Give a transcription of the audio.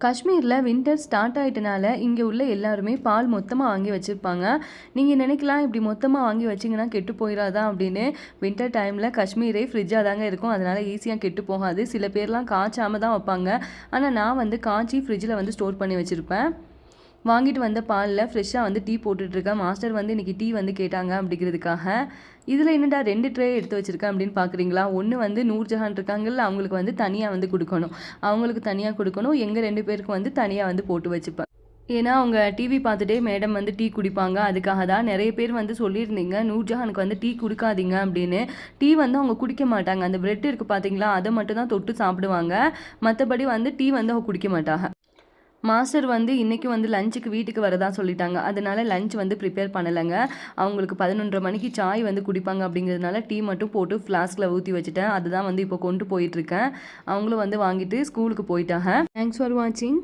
காஷ்மீரில் winter start ஆகிட்டனால இங்கே உள்ள எல்லாருமே பால் மொத்தமாக வாங்கி வச்சுருப்பாங்க. நீங்கள் நினைக்கலாம் இப்படி மொத்தமாக வாங்கி வச்சிங்கன்னா கெட்டு போயிடாதா அப்படின்னு. வின்டர் டைமில் காஷ்மீரே ஃப்ரிட்ஜாக தாங்க இருக்கும், அதனால் ஈஸியாக கெட்டு போகாது. சில பேர்லாம் காய்ச்சாமல் தான் வைப்பாங்க, ஆனால் நான் வந்து காய்ச்சி ஃப்ரிட்ஜில் வந்து ஸ்டோர் பண்ணி வச்சுருப்பேன். வாங்கிட்டு வந்த பாலில் ஃப்ரெஷ்ஷாக வந்து டீ போட்டுட்ருக்கேன். மாஸ்டர் வந்து இன்றைக்கி டீ வந்து கேட்டாங்க அப்படிங்கிறதுக்காக. இதில் என்னடா 2 ட்ரே எடுத்து வச்சுருக்கேன் அப்படின்னு பார்க்குறீங்களா? ஒன்று வந்து நூர்ஜஹான் இருக்காங்கல்ல, அவங்களுக்கு வந்து தனியாக வந்து கொடுக்கணும். அவங்களுக்கு தனியாக கொடுக்கணும். எங்கள் 2 பேருக்கு வந்து தனியாக வந்து போட்டு வச்சுப்பேன். ஏன்னா அவங்க டிவி பார்த்துட்டே மேடம் வந்து டீ குடிப்பாங்க. அதுக்காக தான். நிறைய பேர் வந்து சொல்லியிருந்தீங்க நூர்ஜஹானுக்கு வந்து டீ குடுக்காதீங்க அப்படின்னு. டீ வந்து அவங்க குடிக்க மாட்டாங்க. அந்த பிரெட் இருக்குது பார்த்தீங்களா, அதை மட்டும் தான் தொட்டு சாப்பிடுவாங்க. மற்றபடி வந்து டீ வந்து அவங்க குடிக்க மாட்டாங்க. மாஸ்டர் வந்து இன்றைக்கி வந்து லஞ்சுக்கு வீட்டுக்கு வரதா சொல்லிட்டாங்க. அதனால் லஞ்ச் வந்து ப்ரிப்பேர் பண்ணலைங்க. அவங்களுக்கு 11:30 மணிக்கு சாய் வந்து குடிப்பாங்க அப்படிங்கிறதுனால டீ மட்டும் போட்டு ஃப்ளாஸ்கில் ஊற்றி வச்சுட்டேன். அதுதான் வந்து இப்போ கொண்டு போயிட்டுருக்கேன். அவங்களும் வந்து வாங்கிட்டு ஸ்கூலுக்கு போயிட்டாங்க. தேங்க்ஸ் ஃபார் வாட்சிங்.